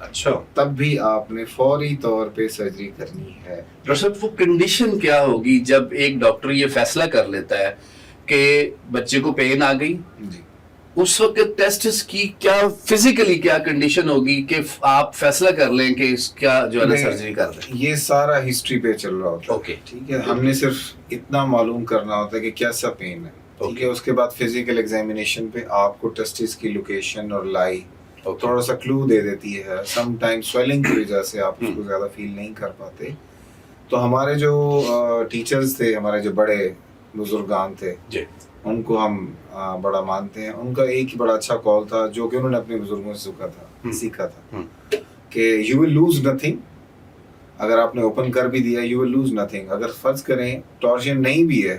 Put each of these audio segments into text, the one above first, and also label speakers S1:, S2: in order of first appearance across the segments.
S1: اچھا
S2: تب بھی آپ نے فوری طور پہ سرجری کرنی ہے.
S1: ڈاکٹر صاحب وہ کنڈیشن کیا ہوگی جب ایک ڈاکٹر یہ فیصلہ کر لیتا ہے کہ بچے کو پین آ گئی,
S2: جی
S1: اس وقت ٹیسٹس کی کیا فزیکلی کیا کنڈیشن ہوگی کہ آپ فیصلہ کر لیں کہ اس کا جو ہے نا سرجری کر دیں؟
S2: یہ سارا ہسٹری پہ چل رہا ہوتا ہے.
S1: اوکے
S2: ٹھیک ہے, ہم نے صرف اتنا معلوم کرنا ہوتا ہے کہ کیسا پین ہے. ٹھیک ہے, اس کے بعد فزیکل ایگزامینیشن پہ آپ کو ٹیسٹس کی لوکیشن اور لائی تھوڑا سا کلو دے دیتی ہے. سم ٹائم سویلنگ کی وجہ سے آپ اس کو زیادہ فیل نہیں کر پاتے. تو ہمارے جو ٹیچرز تھے, ہمارے جو بڑے بزرگان تھے,
S1: جی
S2: ان کو ہم بڑا مانتے ہیں. ان کا ایک ہی بڑا اچھا کال تھا جو کہ انہوں نے اپنے بزرگوں سے سیکھا تھا کہ یو ول لوز نتھنگ. اگر آپ نے اوپن کر بھی دیا یو ول لوز نتھنگ. اگر فرض کریں ٹارشن نہیں بھی ہے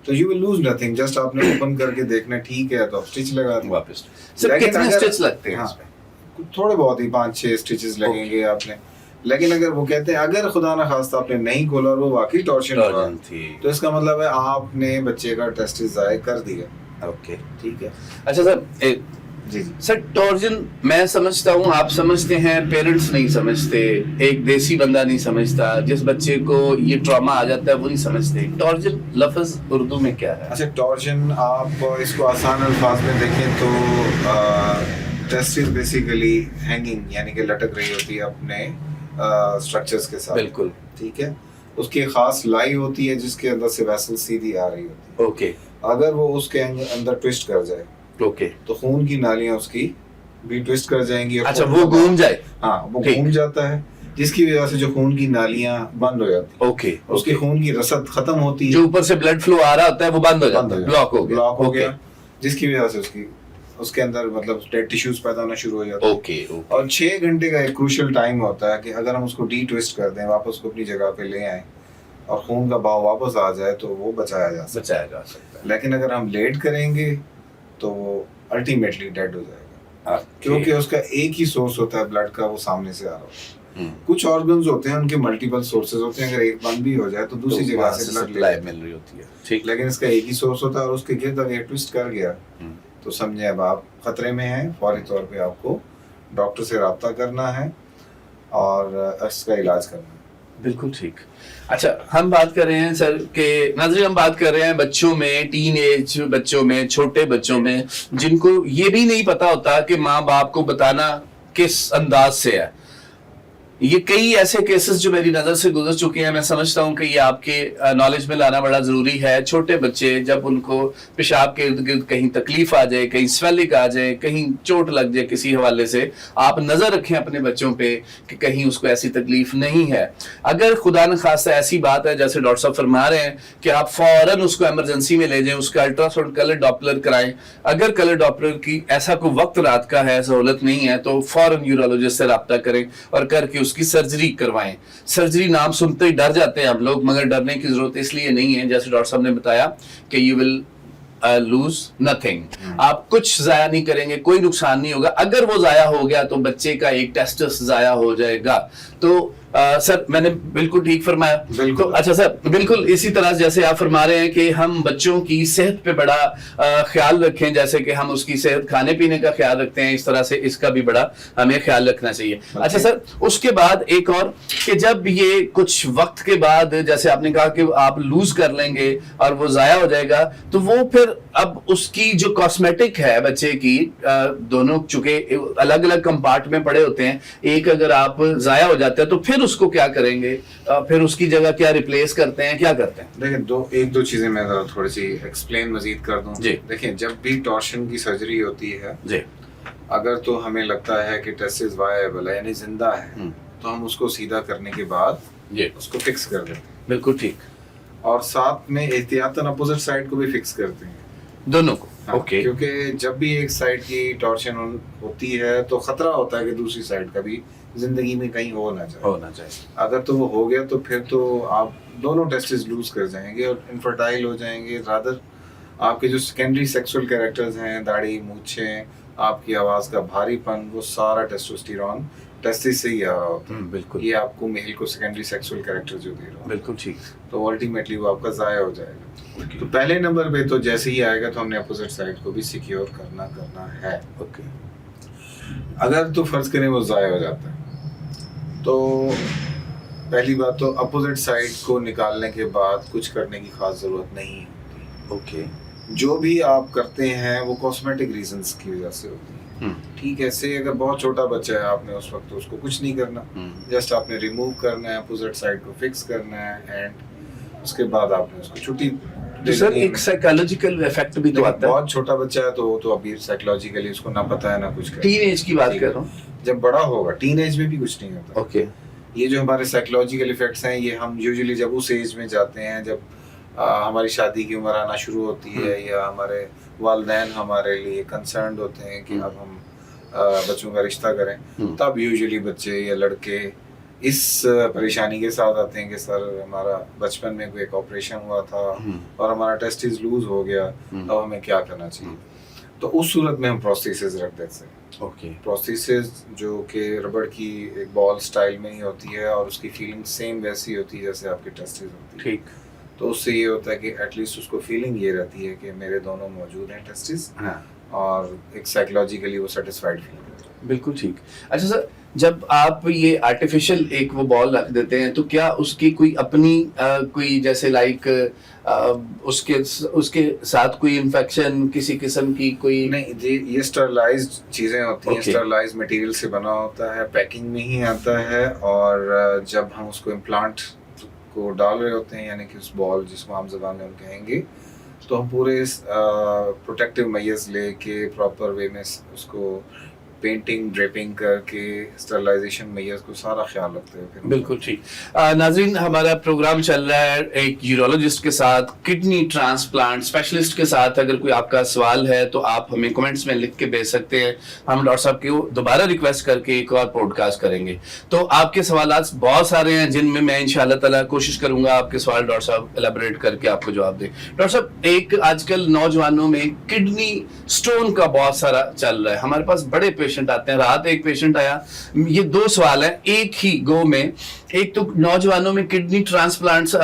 S2: تو you will lose nothing. Just آپ نے اوپن کر کے دیکھنا ٹھیک ہے تو اسٹچ لگا دیں
S1: واپس. سر کتنے اسٹچ لگتے ہیں اس میں؟
S2: تھوڑے بہت ہی 5-6 اسٹچز لگیں گے آپ نے. لیکن اگر وہ کہتے ہیں اگر خدا نہ خواستہ آپ نے نہیں کھولا اور وہ واقعی ٹارشن ہوا تو اس کا مطلب ہے آپ نے بچے کا ٹیسٹ ضائع کر دیا.
S1: اوکے
S2: ٹھیک ہے.
S1: اچھا سر
S2: جی
S1: سر ٹارجن میں سمجھتا ہوں, آپ سمجھتے ہیں, پیرنٹس نہیں سمجھتے, ایک دیسی بندہ نہیں سمجھتا, جس بچے کو یہ ٹراما آ جاتا ہے وہ نہیں سمجھتے. ٹارجن لفظ اردو میں کیا ہے؟
S2: اچھا ٹارشن آپ اس کو آسان الفاظ میں دیکھیں تو ٹیسٹس بیسیکلی ہینگنگ یعنی کہ لٹک رہی ہوتی ہے اپنے اسٹرکچرز کے ساتھ.
S1: بالکل
S2: ٹھیک ہے. اس کی خاص لائی ہوتی ہے جس کے اندر سے ویسل سیدھی آ رہی ہوتی ہے.
S1: اوکے.
S2: اگر وہ اس کے اندر ٹوسٹ کر جائے
S1: اوکے
S2: تو خون کی نالیاں اس کی بھی ٹوسٹ کر جائیں گی.
S1: اچھا وہ گھوم جائے.
S2: ہاں وہ گھوم جاتا ہے جس کی وجہ سے جو خون کی نالیاں بند ہو جاتی ہیں.
S1: اوکے.
S2: اس کی خون کی رسد ختم ہوتی ہے,
S1: جو اوپر سے بلڈ فلو آ رہا ہوتا ہے وہ بند ہو جاتا ہے, بلاک ہو گیا,
S2: جس کی وجہ سے اس کے اندر مطلب ڈیڈ ٹیشوز پیدا ہونا شروع ہو جاتے ہیں.
S1: اوکے.
S2: اور 6 گھنٹے کا ایک کروشل ٹائم ہوتا ہے کہ اگر ہم اس کو ڈی ٹوسٹ کر دیں, واپس کو اپنی جگہ پہ لے آئیں اور خون کا بہاؤ واپس آ جائے تو وہ بچایا جا سکتا ہے. لیکن اگر ہم لیٹ کریں گے تو وہ الٹیمیٹلی ڈیڈ ہو جائے گا, کیونکہ اس کا ایک ہی سورس ہوتا ہے بلڈ کا, وہ سامنے سے آ رہا ہوتا ہے. کچھ آرگنز ہوتے ہیں ان کے ملٹیپل سورسز ہوتے ہیں, اگر ایک بند بھی ہو جائے تو دوسری جگہ سے بلڈ سپلائی
S1: مل رہی ہوتی ہے.
S2: لیکن اس کا ایک ہی سورس ہوتا ہے اور اس کے گرد اگر ٹوسٹ کر گیا تو سمجھیں اب آپ خطرے میں ہیں. فوری طور پہ آپ کو ڈاکٹر سے رابطہ کرنا ہے اور اس کا علاج کرنا ہے.
S1: بالکل ٹھیک. اچھا ہم بات کر رہے ہیں سر کہ ناظرین ہم بات کر رہے ہیں بچوں میں, ٹین ایج بچوں میں, چھوٹے بچوں میں, جن کو یہ بھی نہیں پتا ہوتا کہ ماں باپ کو بتانا کس انداز سے ہے. یہ کئی ایسے کیسز جو میری نظر سے گزر چکے ہیں, میں سمجھتا ہوں کہ یہ آپ کے نالج میں لانا بڑا ضروری ہے. چھوٹے بچے جب ان کو پیشاب کے ارد گرد کہیں تکلیف آ جائے, کہیں سویلنگ آ جائے, کہیں چوٹ لگ جائے کسی حوالے سے, آپ نظر رکھیں اپنے بچوں پہ کہ کہیں اس کو ایسی تکلیف نہیں ہے. اگر خدا نخواستہ ایسی بات ہے جیسے ڈاکٹر صاحب فرما رہے ہیں کہ آپ فوراً اس کو ایمرجنسی میں لے جائیں, اس کا الٹرا ساؤنڈ کلر ڈاپلر کرائیں. اگر کلر ڈاپلر کی ایسا کوئی وقت رات کا ہے, سہولت نہیں ہے, تو فوراً یورولوجسٹ سے رابطہ کریں اور کر کے اس کی سرجری کروائیں. سرجری نام سنتے ہی ڈر جاتے ہیں ہم لوگ, مگر ڈرنے کی ضرورت اس لیے نہیں ہے, جیسے ڈاکٹر صاحب نے بتایا کہ یو ول لوز نتھنگ. آپ کچھ ضائع نہیں کریں گے, کوئی نقصان نہیں ہوگا. اگر وہ ضائع ہو گیا تو بچے کا ایک ٹیسٹس ضائع ہو جائے گا. تو سر میں نے بالکل ٹھیک فرمایا. تو اچھا سر بالکل اسی طرح جیسے آپ فرما رہے ہیں کہ ہم بچوں کی صحت پہ بڑا خیال رکھیں, جیسے کہ ہم اس کی صحت کھانے پینے کا خیال رکھتے ہیں, اس طرح سے اس کا بھی بڑا ہمیں خیال رکھنا چاہیے. اچھا سر اس کے بعد ایک اور کہ جب یہ کچھ وقت کے بعد جیسے آپ نے کہا کہ آپ لوز کر لیں گے اور وہ ضائع ہو جائے گا, تو وہ پھر اب اس کی جو کاسمیٹک ہے بچے کی, دونوں چونکہ الگ الگ کمپارٹ میں پڑے ہوتے ہیں, ایک اگر آپ ضائع ہو جاتے ہیں تو پھر اس کو کیا کریں گے, پھر اس کی جگہ کیا ریپلیس کرتے ہیں, کیا کرتے ہیں؟
S2: دیکھیں ایک دو چیزیں میں ذرا تھوڑی سی ایکسپلین مزید کر دوں.
S1: جی
S2: دیکھیں جب بھی ٹارشن کی سرجری ہوتی ہے,
S1: جی
S2: اگر تو ہمیں لگتا ہے کہ ٹیسٹس وائبل ہے یعنی زندہ ہے, تو ہم اس کو سیدھا کرنے کے بعد اس کو فکس کر دیتے ہیں.
S1: بالکل ٹھیک.
S2: اور ساتھ میں احتیاطاً اپوزٹ سائڈ کو بھی فکس کرتے ہیں,
S1: دونوں کو. اوکے.
S2: کیونکہ جب بھی ایک سائڈ کی ٹارشن ہوتی ہے تو خطرہ ہوتا ہے کہ دوسری سائڈ کا بھی زندگی میں کہیں ہونا چاہیے. اگر تو وہ ہو گیا تو پھر تو آپ دونوں ٹیسٹس لوز کر جائیں گے اور انفرٹائل ہو جائیں گے. رادر آپ کے جو سیکنڈری سیکسول کیریکٹرز ہیں, داڑھی, مونچھیں, آپ کی آواز کا بھاری پن, وہ سارا ٹیسٹوسٹیرون ٹیسٹس سے ہی آ رہا ہوتا ہے.
S1: بالکل.
S2: یہ آپ کو میل کو سیکنڈری سیکسول کیریکٹر جو دے رہا ہے.
S1: بالکل ٹھیک.
S2: تو الٹیمیٹلی وہ آپ کا ضائع ہو جائے گا. تو پہلے نمبر پہ تو جیسے ہی آئے گا تو ہم نے اپوزٹ سائڈ کو بھی سیکیور کرنا ہے.
S1: اوکے.
S2: اگر تو فرض کریں وہ ضائع ہو جاتا ہے تو پہلی بات تو اپوزٹ سائڈ کو نکالنے کے بعد کچھ کرنے کی خاص ضرورت نہیں ہوتی.
S1: اوکے.
S2: جو بھی آپ کرتے ہیں وہ کاسمیٹک ریزنس کی وجہ سے ہوتی ہے. ٹھیک ہے, سے اگر بہت چھوٹا بچہ ہے آپ نے اس وقت تو اس کو کچھ نہیں کرنا, جسٹ آپ نے ریموو کرنا ہے, اپوزٹ سائڈ کو فکس کرنا ہے, اینڈ اس کے بعد آپ نے اس کو چھٹی.
S1: سر ایک سائیکالوجیکل ایفیکٹ بھی تو آتا ہے.
S2: بہت چھوٹا بچہ ہے تو وہ تو ابھی سائیکولوجیکلی اس کو نہ پتہ ہے نہ کچھ.
S1: ٹین ایج کی بات کر رہا ہوں.
S2: جب بڑا ہوگا ٹین ایج میں بھی کچھ نہیں ہوتا.
S1: اوکے.
S2: یہ جو ہمارے سائیکولوجیکل ایفیکٹس ہیں یہ ہم یوزلی جب اس ایج میں جاتے ہیں جب ہماری شادی کی عمر آنا شروع ہوتی ہے یا ہمارے والدین ہمارے لیے کنسرنڈ ہوتے ہیں کہ اب ہم بچوں کا رشتہ کریں, تب یوزلی بچے یا لڑکے اس پریشانی کے ساتھ آتے ہیں کہ سر ہمارا بچپن میں کوئی ایک آپریشن ہوا تھا اور ہمارا ٹیسٹس لوز ہو گیا, اب ہمیں کیا کرنا چاہیے. تو اس صورت میں ہم پروستھیسس رکھ دیتے ہیں.
S1: اوکے.
S2: پروستھیسس جو کہ ربڑ کی ایک بال سٹائل میں ہی ہوتی ہے اور اس کی فیلنگ سیم ویسی ہوتی ہے جیسے آپ کی ٹیسٹس ہوتی ہے.
S1: ٹھیک.
S2: تو اس سے یہ ہوتا ہے کہ ایٹ لیسٹ اس کو فیلنگ یہ رہتی ہے کہ میرے دونوں موجود ہیں ٹیسٹس, اور ایک سائیکولوجیکلی وہ سیٹسفائڈ فیل کرتے ہیں.
S1: بالکل ٹھیک. اچھا سر, جب آپ یہ آرٹیفیشل ایک وہ بال رکھ دیتے ہیں تو کیا اس کی کوئی اپنی کوئی جیسے لائک اس کے ساتھ کوئی انفیکشن کسی قسم کی کوئی
S2: نہیں جی, یہ اسٹرلائزڈ چیزیں ہوتی ہیں, اسٹرلائزڈ مٹیریل سے بنا ہوتا ہے, پیکنگ میں ہی آتا ہے, اور جب ہم اس کو امپلانٹ کو ڈال رہے ہوتے ہیں یعنی کہ اس بال جس کو عام زبان میں ہم کہیں گے, تو ہم پورے پروٹیکٹیو میئرز لے کے پراپر وے میں اس کو پینٹنگ ڈریپنگ کر کے اسٹرلائزیشن میئرز کو سارا خیال رکھتے ہیں.
S1: بالکل ٹھیک. ناظرین, ہمارا پروگرام چل رہا ہے ایک یورولوجسٹ کے ساتھ, کڈنی ٹرانسپلانٹ اسپیشلسٹ کے ساتھ. اگر کوئی آپ کا سوال ہے تو آپ ہمیں کمنٹس میں لکھ کے بھیج سکتے ہیں, ہم ڈاکٹر صاحب کو دوبارہ ریکویسٹ کر کے ایک اور پوڈ کاسٹ کریں گے. تو آپ کے سوالات بہت سارے ہیں جن میں میں انشاءاللہ تعالیٰ کوشش کروں گا آپ کے سوال ڈاکٹر صاحب ایلیبریٹ کر کے آپ کو جواب دیں. ڈاکٹر صاحب, ایک آج کل نوجوانوں میں کڈنی سٹون کا بہت سارا چل رہا ہے. ہمارے پاس بڑے پیشنٹ آتے ہیں, رات ایک پیشنٹ آیا, یہ 2 سوال ہیں ایک ہی گو میں. ایک تو نوجوانوں میں کڈنی ٹرانسپلانٹ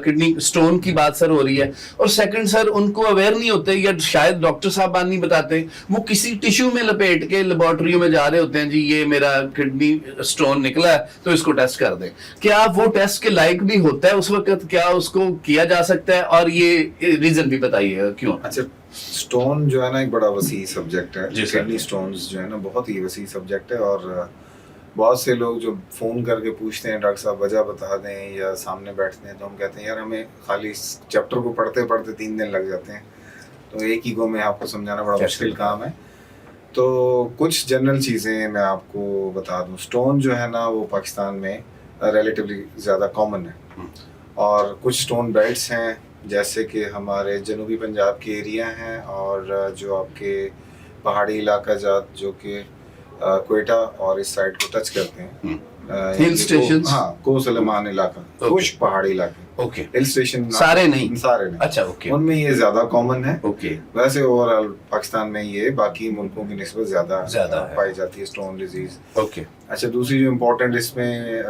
S1: کڈنی سٹون کی بات سر ہو رہی ہے, اور سیکنڈ سر ان کو اویئر نہیں ہوتے یا شاید ڈاکٹر صاحب نہیں بتاتے, وہ کسی ٹیشو میں لپیٹ کے لیبارٹریوں میں جا رہے ہوتے ہیں, جی یہ میرا کڈنی سٹون نکلا ہے تو اس کو ٹیسٹ کر دیں. کیا وہ ٹیسٹ کے لائق بھی ہوتا ہے اس وقت, کیا اس کو کیا جا سکتا ہے, اور یہ ریزن بھی بتائیے کیوں.
S2: اچھا, سٹون جو ہے نا ایک بڑا وسیع سبجیکٹ ہے.
S1: کڈنی
S2: سٹونز جو ہے نا بہت ہی وسیع سبجیکٹ ہے, اور بہت سے لوگ جو فون کر کے پوچھتے ہیں ڈاکٹر صاحب وجہ بتا دیں یا سامنے بیٹھتے ہیں تو ہم کہتے ہیں یار ہمیں خالی اس چیپٹر کو پڑھتے پڑھتے 3 دن لگ جاتے ہیں, تو ایک ہی گو میں آپ کو سمجھانا بڑا مشکل کام ہے. تو کچھ جنرل چیزیں میں آپ کو بتا دوں. سٹون جو ہے نا وہ پاکستان میں ریلیٹیولی زیادہ کامن ہے, اور کچھ سٹون بیلٹس ہیں جیسے کہ ہمارے جنوبی پنجاب کے ایریا ہیں, اور جو آپ کے پہاڑی علاقہ جات جو کہ کوئٹہ اور اس سائڈ کو ٹچ کرتے ہیں,
S1: ہل اسٹیشن,
S2: ہاں کو سلیمان علاقہ, کچھ پہاڑی علاقے,
S1: اوکے,
S2: ہل اسٹیشن
S1: سارے نہیں,
S2: اچھا اوکے, ان میں یہ زیادہ کامن ہے.
S1: اوکے,
S2: ویسے اوور آل پاکستان میں یہ باقی ملکوں کی نسبت زیادہ پائی جاتی ہے سٹون ڈیزیز.
S1: اوکے.
S2: اچھا, دوسری جو امپورٹنٹ اس میں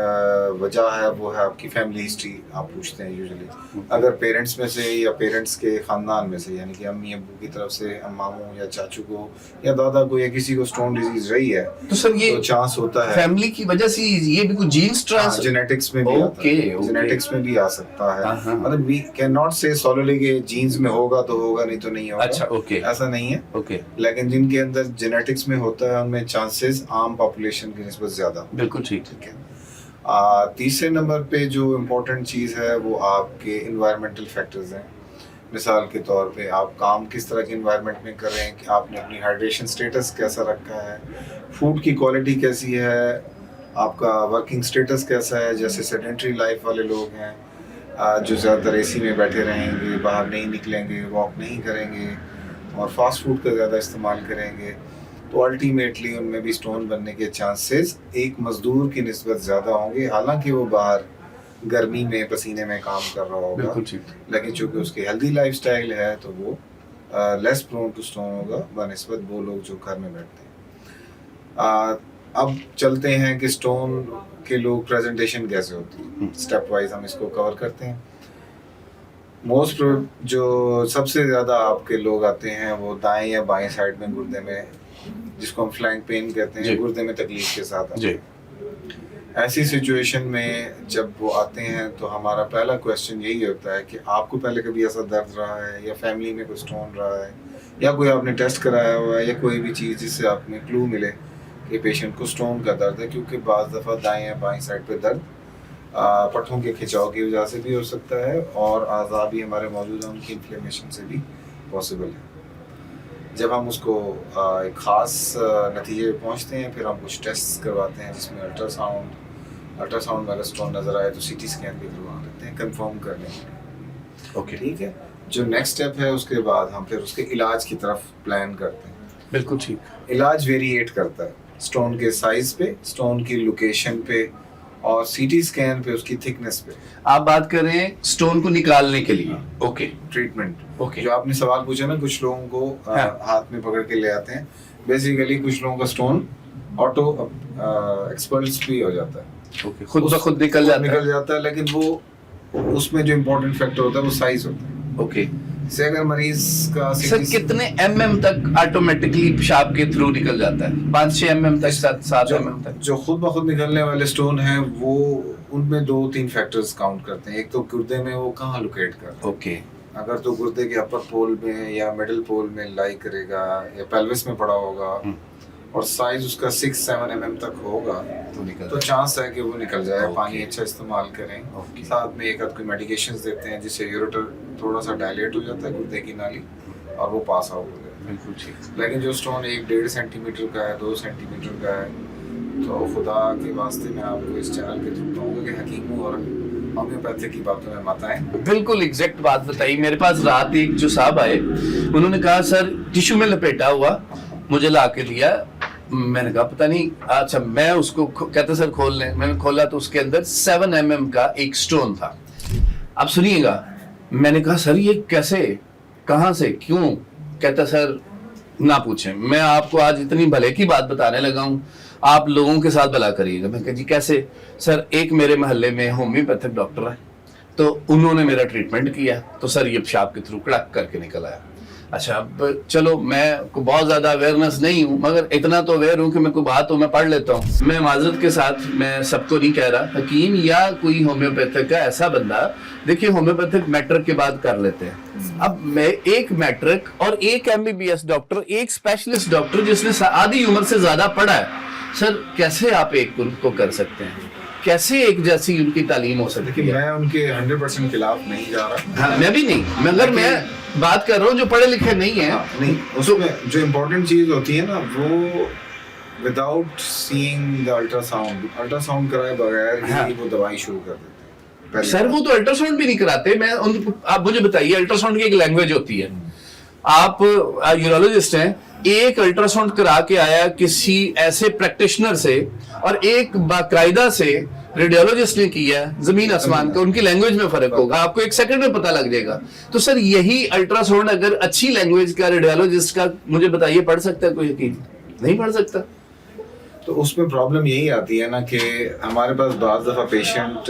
S2: وجہ ہے وہ ہے آپ کی فیملی ہسٹری. آپ پوچھتے ہیں یوزلی اگر پیرنٹس میں سے یا پیرنٹس کے خاندان میں سے یعنی کہ امی ابو کی طرف سے ماموں یا چاچو کو یا دادا کو یا کسی کو سٹون ڈیزیز رہی ہے
S1: تو سر یہ
S2: چانس ہوتا ہے
S1: فیملی کی وجہ سے یہ بھی کوئی جینز
S2: جینیٹکس میں بھی آتا ہے, جینیٹکس میں بھی آ سکتا ہے. مطلب وی کین ناٹ سے سوللی کہ جینز میں ہوگا تو ہوگا نہیں تو نہیں ہوگا.
S1: اچھا اوکے,
S2: ایسا نہیں ہے.
S1: اوکے,
S2: لیکن جن کے اندر جینیٹکس میں ہوتا ہے ان میں چانسز عام پاپولیشن کی نسبت زیادہ.
S1: بالکل ٹھیک
S2: ہے. تیسرے نمبر پہ جو امپورٹنٹ چیز ہے وہ آپ کے انوائرمنٹل فیکٹرز ہیں. مثال کے طور پہ آپ کام کس طرح کے انوائرمنٹ میں کر رہے ہیں, کہ آپ نے اپنی ہائیڈریشن سٹیٹس کیسا رکھا ہے, فوڈ کی کوالٹی کیسی ہے, آپ کا ورکنگ سٹیٹس کیسا ہے. جیسے سیڈنٹری لائف والے لوگ ہیں جو زیادہ تر اے سی میں بیٹھے رہیں گے, باہر نہیں نکلیں گے, واک نہیں کریں گے اور فاسٹ فوڈ کا زیادہ استعمال کریں گے, تو الٹیمیٹلی ان میں بھی سٹون بننے کے چانسز ایک مزدور کی نسبت زیادہ ہوں گے, حالانکہ وہ باہر گرمی میں پسینے میں کام کر رہا ہوگا, لیکن چونکہ اس کی ہیلدی لائف سٹائل ہے تو وہ لیس پرون ٹو سٹون ہوگا بنسبت وہ لوگ جو گھر میں بیٹھتے ہیں. اب چلتے ہیں کہ سٹون کے لوگ پریزنٹیشن کیسے ہوتی ہے, اسٹیپ وائز ہم اس کو کور کرتے ہیں. موسٹ جو سب سے زیادہ آپ کے لوگ آتے ہیں وہ دائیں یا بائیں سائڈ میں گردے میں جس کو ہم فلینک پین کہتے ہیں,
S1: جی.
S2: گردے میں تکلیف کے ساتھ آتے
S1: جی.
S2: ہیں. ایسی سچویشن میں جب وہ آتے ہیں تو ہمارا پہلا کویشچن یہی ہوتا ہے کہ آپ کو پہلے کبھی ایسا درد رہا ہے, یا فیملی میں کوئی اسٹون رہا ہے, یا کوئی آپ نے ٹیسٹ کرایا ہوا ہے, یا کوئی بھی چیز جس سے آپ نے کلو ملے کہ پیشنٹ کو اسٹون کا درد ہے. کیونکہ بعض دفعہ دائیں یا بائیں سائڈ پہ درد پٹھوں کے کھنچاؤ کی وجہ سے بھی ہو سکتا ہے, اور اعضاء بھی ہمارے موجود ہیں ان کی انفلیمیشن سے بھی پاسبل ہے. جب ہم اس کو ایک خاص نتیجے پہ پہنچتے ہیں, پھر ہم کچھ ٹیسٹ کرواتے ہیں جس میں الٹرا ساؤنڈ میں اگر اسٹون نظر آئے تو سی ٹی اسکین بھی کروا لیتے ہیں کنفرم کرنے کے لیے.
S1: اوکے,
S2: ٹھیک ہے. جو نیکسٹ اسٹیپ ہے اس کے بعد ہم پھر اس کے علاج کی طرف پلان کرتے ہیں.
S1: بالکل ٹھیک.
S2: علاج ویریٹ کرتا ہے اسٹون کے سائز پہ, اسٹون کی لوکیشن پہ, اور سی ٹی اسکین پہ اس کی تھکنیس پہ.
S1: آپ بات کر رہے ہیں اسٹون کو نکالنے کے لیے. Okay,
S2: treatment.
S1: اوکے,
S2: جو آپ نے سوال پوچھا نا, کچھ لوگوں کو ہاتھ میں پکڑ کے لے آتے ہیں, بیسیکلی کچھ لوگوں کا اسٹون آٹو ایکسپلس بھی ہو جاتا ہے,
S1: اوکے, خود بخود نکل
S2: جاتا ہے, لیکن وہ اس میں جو امپورٹنٹ فیکٹر ہوتا ہے وہ سائز ہوتا ہے.
S1: اوکے.
S2: سے اگر مریض کا
S1: سر کتنے mm تک آٹومیٹکلی پیشاب کے تھرو نکل جاتا ہے؟ 5-6 mm تک, 7 mm تک.
S2: جو خود بخود نکلنے والے اسٹون ہیں وہ ان میں 2-3 فیکٹرز کاؤنٹ کرتے ہیں. ایک تو گردے میں وہ کہاں لوکیٹ کر رہا ہے.
S1: اوکے.
S2: اگر تو گردے کے اپر پول میں یا مڈل پول میں لائی کرے گا, یا پیلوس میں پڑا ہوگا, اور سائز اس کا 6-7 mm تک ہوگا, تو چانس ہے کہ وہ نکل جائے. پانی اچھا استعمال کریں, ساتھ میں ایک آدھ کوئی میڈیکیشنز دیتے ہیں جس سے یوریٹر تھوڑا سا ڈائلیٹ ہو جاتا ہے گردے کی نالی, اور وہ پاس آؤٹ ہو جاتا ہے.
S1: بالکل ٹھیک.
S2: لیکن جو اسٹون 1-1.5 سینٹی میٹر کا ہے, 2 سینٹی میٹر کا ہے, تو خدا کے واسطے میں آپ کو اس چینل کے تھرو کہوں گا کہ حکیموں اور ہومیوپیتھی کی باتوں میں مت آئیں.
S1: بالکل ایگزیکٹ بات بتائی. میرے پاس رات ایک جو صاحب آئے, انہوں نے کہا سر ٹیشو میں لپیٹا ہوا مجھے لا کے دیا. میں نے کہا پتہ نہیں. اچھا, میں اس کو کہتے سر کھول لیں. میں نے کھولا تو اس کے اندر 7 mm کا ایک اسٹون تھا. اب سنیے گا, میں نے کہا سر یہ کیسے, کہاں سے, کیوں؟ کہتا سر نہ پوچھیں, میں آپ کو آج اتنی بھلے کی بات بتانے لگا ہوں, آپ لوگوں کے ساتھ بھلا کریے گا. میں کہا جی کیسے؟ سر ایک میرے محلے میں ہومیوپیتھک ڈاکٹر ہے, تو انہوں نے میرا ٹریٹمنٹ کیا, تو سر یہ پیشاب کے تھرو کڑک کر کے نکل آیا. اچھا, اب چلو میں کو بہت زیادہ اویئرنیس نہیں ہوں, مگر اتنا تو اویئر ہوں کہ میں کوئی بات ہو میں پڑھ لیتا ہوں. میں معذرت کے ساتھ میں سب کو نہیں کہہ رہا, حکیم یا کوئی ہومیوپیتھک کا ایسا بندہ, دیکھیے ہومیوپیتھک میٹرک کے بعد کر لیتے ہیں. اب میں ایک میٹرک اور ایک MBBS ڈاکٹر, ایک اسپیشلسٹ ڈاکٹر جس نے آدھی عمر سے زیادہ پڑھا ہے, سر کیسے آپ ایک ان کو کر سکتے ہیں؟ کیسے ایک جیسی ان کی تعلیم ہو سکتی ہے؟
S2: میں ان کے 100% خلاف نہیں جا رہا.
S1: ہاں, میں بھی نہیں, مگر میں بات کر رہا ہوں جو پڑھے لکھے نہیں ہیں.
S2: نہیں, اس میں جو امپورٹنٹ چیز ہوتی ہے نا, وہ وداؤٹ سینگ دا الٹرا ساؤنڈ کرائے بغیر ہی وہ دوائی شروع کر دیتے ہیں.
S1: سر وہ تو الٹرا ساؤنڈ بھی نہیں کراتے. میں آپ مجھے بتائیے, الٹرا ساؤنڈ کی ایک لینگویج ہوتی ہے. آپ یورولوجسٹ ہیں, ایک الٹرا ساؤنڈ کرا کے آیا کسی ایسے پریکٹیشنر سے, اور ایک باقاعدہ سے ریڈیولوجسٹ نے کیا, زمین آسمان کا, ان کی لینگویج میں فرق ہوگا, آپ کو ایک سیکنڈ میں پتہ لگ جائے گا. تو سر یہی الٹرا ساؤنڈ اگر اچھی لینگویج کا ریڈیولوجسٹ کا, مجھے بتائیے پڑھ سکتا ہے کوئی؟ یقین نہیں پڑھ سکتا.
S2: تو اس میں پرابلم یہی آتی ہے نا کہ ہمارے پاس بعض دفعہ پیشنٹ